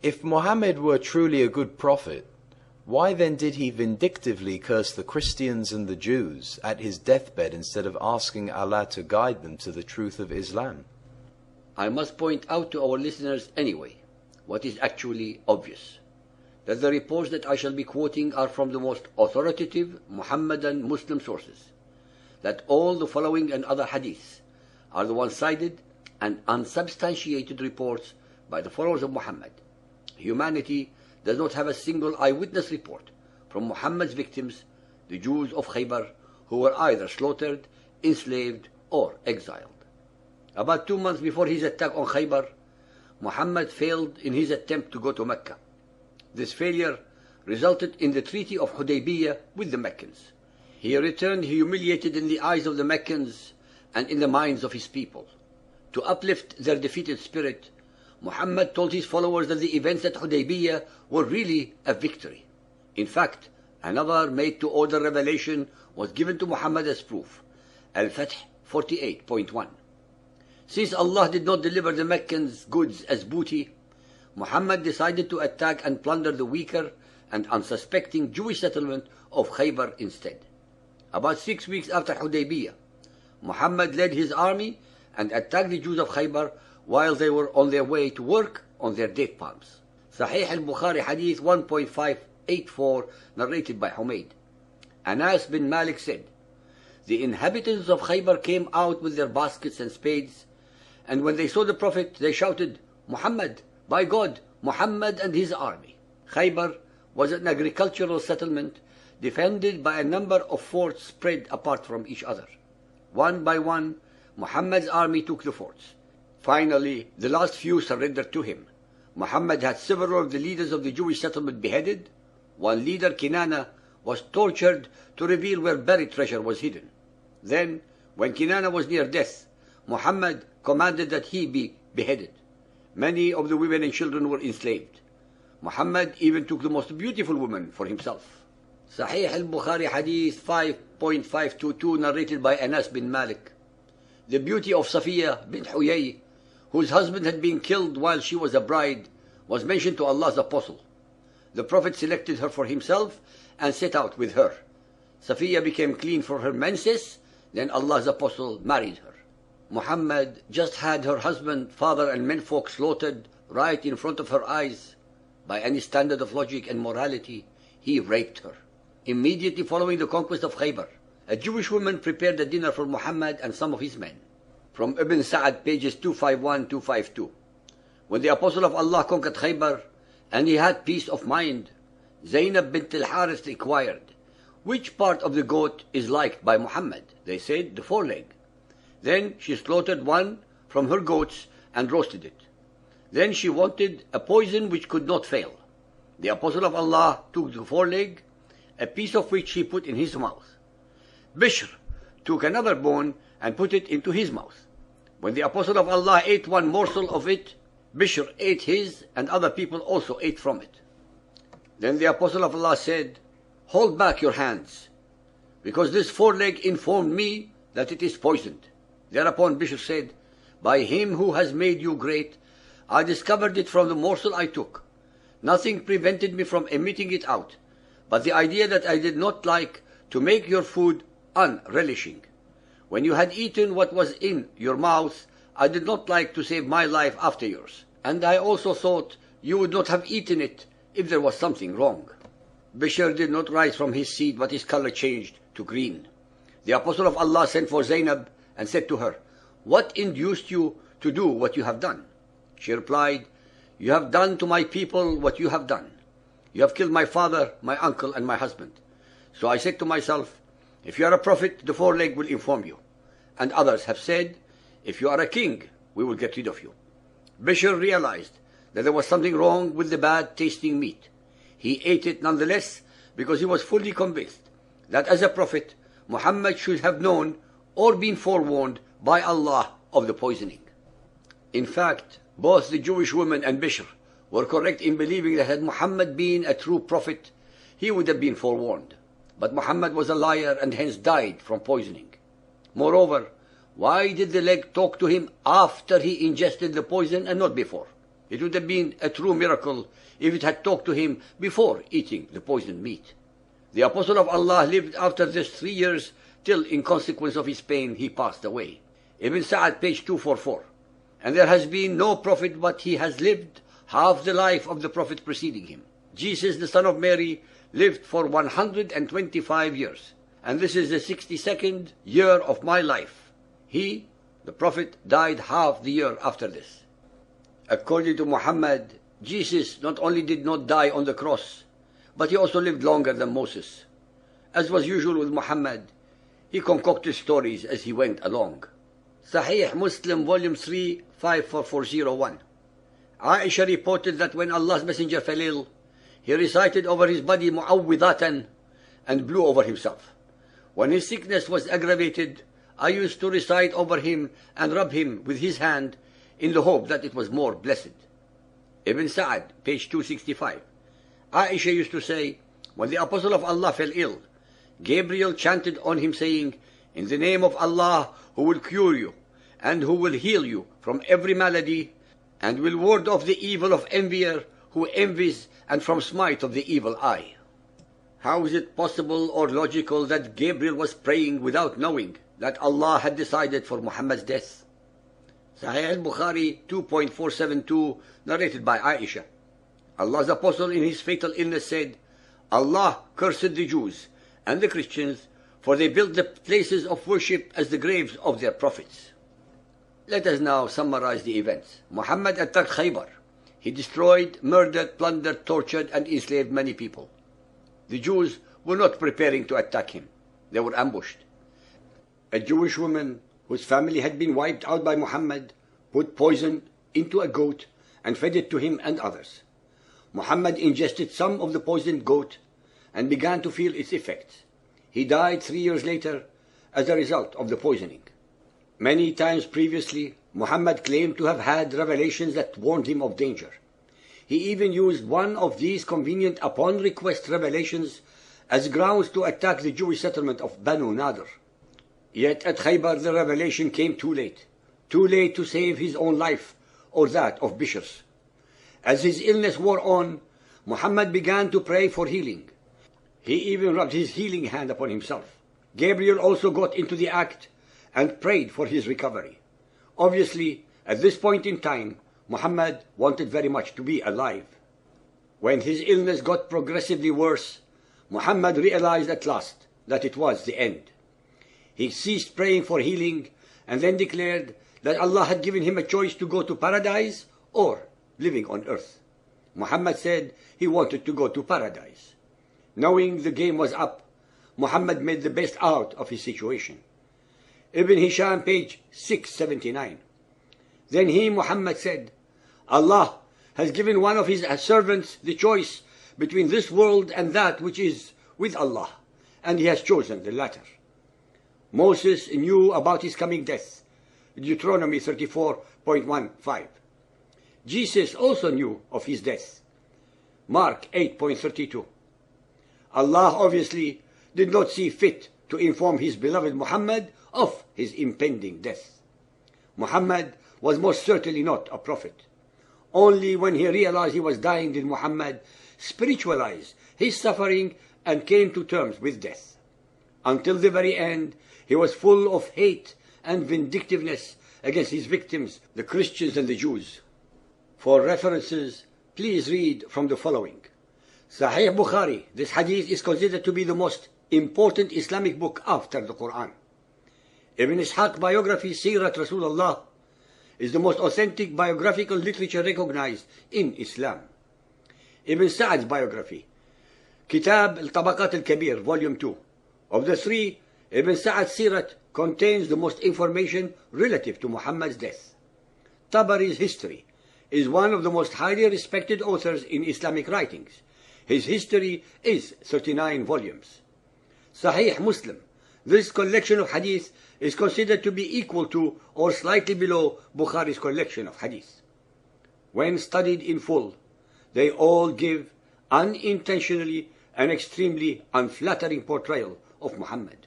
If Muhammad were truly a good prophet, why then did he vindictively curse the Christians and the Jews at his deathbed instead of asking Allah to guide them to the truth of Islam? I must point out to our listeners anyway what is actually obvious, that the reports that I shall be quoting are from the most authoritative Muhammadan Muslim sources, that all the following and other hadiths are the one-sided and unsubstantiated reports by the followers of Muhammad. Humanity does not have a single eyewitness report from Muhammad's victims, the Jews of Khaybar, who were either slaughtered, enslaved, or exiled. About 2 months before his attack on Khaybar, Muhammad failed in his attempt to go to Mecca. This failure resulted in the Treaty of Hudaybiyah with the Meccans. He returned humiliated in the eyes of the Meccans and in the minds of his people. To uplift their defeated spirit, Muhammad told his followers that the events at Hudaybiyah were really a victory. In fact, another made-to-order revelation was given to Muhammad as proof, Al-Fath 48.1. Since Allah did not deliver the Meccans goods as booty, Muhammad decided to attack and plunder the weaker and unsuspecting Jewish settlement of Khaybar instead. About 6 weeks after Hudaybiyah, Muhammad led his army and attacked the Jews of Khaybar while they were on their way to work on their date palms. Sahih al-Bukhari Hadith 1.584, narrated by Humayd. Anas bin Malik said, "The inhabitants of Khaybar came out with their baskets and spades, and when they saw the Prophet, they shouted, 'Muhammad, by God, Muhammad and his army.'" Khaybar was an agricultural settlement defended by a number of forts spread apart from each other. One by one, Muhammad's army took the forts. Finally, the last few surrendered to him. Muhammad had several of the leaders of the Jewish settlement beheaded. One leader, Kinana, was tortured to reveal where buried treasure was hidden. Then, when Kinana was near death, Muhammad commanded that he be beheaded. Many of the women and children were enslaved. Muhammad even took the most beautiful woman for himself. Sahih al-Bukhari Hadith 5.522, narrated by Anas bin Malik. The beauty of Safiya bint Huyay, whose husband had been killed while she was a bride, was mentioned to Allah's apostle. The Prophet selected her for himself and set out with her. Safiya became clean for her menses, then Allah's apostle married her. Muhammad just had her husband, father, and menfolk slaughtered right in front of her eyes. By any standard of logic and morality, he raped her. Immediately following the conquest of Khaybar, a Jewish woman prepared a dinner for Muhammad and some of his men. From Ibn Sa'ad, pages 251-252. When the Apostle of Allah conquered Khaybar, and he had peace of mind, Zainab bint al-Harith inquired, "Which part of the goat is liked by Muhammad?" They said, "The foreleg." Then she slaughtered one from her goats and roasted it. Then she wanted a poison which could not fail. The Apostle of Allah took the foreleg, a piece of which he put in his mouth. Bishr took another bone and put it into his mouth. When the Apostle of Allah ate one morsel of it, Bishr ate his, and other people also ate from it. Then the Apostle of Allah said, "Hold back your hands, because this foreleg informed me that it is poisoned." Thereupon Bishr said, "By him who has made you great, I discovered it from the morsel I took. Nothing prevented me from emitting it out, but the idea that I did not like to make your food unrelishing. When you had eaten what was in your mouth, I did not like to save my life after yours, and I also thought you would not have eaten it if there was something wrong." Bishr did not rise from his seat, but his color changed to green. The Apostle of Allah sent for Zainab and said to her, "What induced you to do what you have done?" She replied, "You have done to my people what you have done. You have killed my father, my uncle, and my husband. So I said to myself, if you are a prophet, the foreleg will inform you. And others have said, if you are a king, we will get rid of you." Bishr realized that there was something wrong with the bad-tasting meat. He ate it nonetheless because he was fully convinced that as a prophet, Muhammad should have known or been forewarned by Allah of the poisoning. In fact, both the Jewish woman and Bishr were correct in believing that had Muhammad been a true prophet, he would have been forewarned. But Muhammad was a liar and hence died from poisoning. Moreover, why did the leg talk to him after he ingested the poison and not before? It would have been a true miracle if it had talked to him before eating the poisoned meat. The Apostle of Allah lived after this 3 years till, in consequence of his pain, he passed away. Ibn Sa'ad, page 244. And there has been no prophet but he has lived half the life of the prophet preceding him. Jesus, the son of Mary, lived for 125 years. And this is the 62nd year of my life. He, the prophet, died half the year after this. According to Muhammad, Jesus not only did not die on the cross, but he also lived longer than Moses. As was usual with Muhammad, he concocted stories as he went along. Sahih Muslim, volume 3, 54401. Aisha reported that when Allah's Messenger fell ill, he recited over his body mu'awwidatan and blew over himself. When his sickness was aggravated, I used to recite over him and rub him with his hand in the hope that it was more blessed. Ibn Sa'ad, page 265. Aisha used to say, when the Apostle of Allah fell ill, Gabriel chanted on him saying, in the name of Allah who will cure you and who will heal you from every malady and will ward off the evil of envier who envies and from smite of the evil eye. How is it possible or logical that Gabriel was praying without knowing that Allah had decided for Muhammad's death? Sahih al-Bukhari 2.472, narrated by Aisha. Allah's Apostle in his fatal illness said, Allah cursed the Jews and the Christians, for they built the places of worship as the graves of their prophets. Let us now summarize the events. Muhammad attacked Khaybar. He destroyed, murdered, plundered, tortured, and enslaved many people. The Jews were not preparing to attack him. They were ambushed. A Jewish woman whose family had been wiped out by Muhammad put poison into a goat and fed it to him and others. Muhammad ingested some of the poisoned goat and began to feel its effects. He died 3 years later as a result of the poisoning. Many times previously, Muhammad claimed to have had revelations that warned him of danger. He even used one of these convenient upon request revelations as grounds to attack the Jewish settlement of Banu Nadir. Yet at Khaybar the revelation came too late to save his own life or that of Bishr's. As his illness wore on, Muhammad began to pray for healing. He even rubbed his healing hand upon himself. Gabriel also got into the act and prayed for his recovery. Obviously, at this point in time, Muhammad wanted very much to be alive. When his illness got progressively worse, Muhammad realized at last that it was the end. He ceased praying for healing and then declared that Allah had given him a choice to go to paradise or living on earth. Muhammad said he wanted to go to paradise. Knowing the game was up, Muhammad made the best out of his situation. Ibn Hisham, page 679. Then he, Muhammad, said, Allah has given one of his servants the choice between this world and that which is with Allah, and he has chosen the latter. Moses knew about his coming death, Deuteronomy 34.15. Jesus also knew of his death, Mark 8.32. Allah obviously did not see fit to inform his beloved Muhammad of his impending death. Muhammad was most certainly not a prophet. Only when he realized he was dying did Muhammad spiritualize his suffering and came to terms with death. Until the very end, he was full of hate and vindictiveness against his victims, the Christians and the Jews. For references, please read from the following. Sahih Bukhari, this hadith is considered to be the most important Islamic book after the Quran. Ibn Ishaq biography, Sirat Rasulullah, is the most authentic biographical literature recognized in Islam. Ibn Sa'ad's biography, Kitab al-Tabaqat al-Kabir, volume 2. Of the three, Ibn Sa'ad's Sirat contains the most information relative to Muhammad's death. Tabari's history is one of the most highly respected authors in Islamic writings. His history is 39 volumes. Sahih Muslim, this collection of hadith is considered to be equal to or slightly below Bukhari's collection of hadith. When studied in full, they all give unintentionally an extremely unflattering portrayal of Muhammad.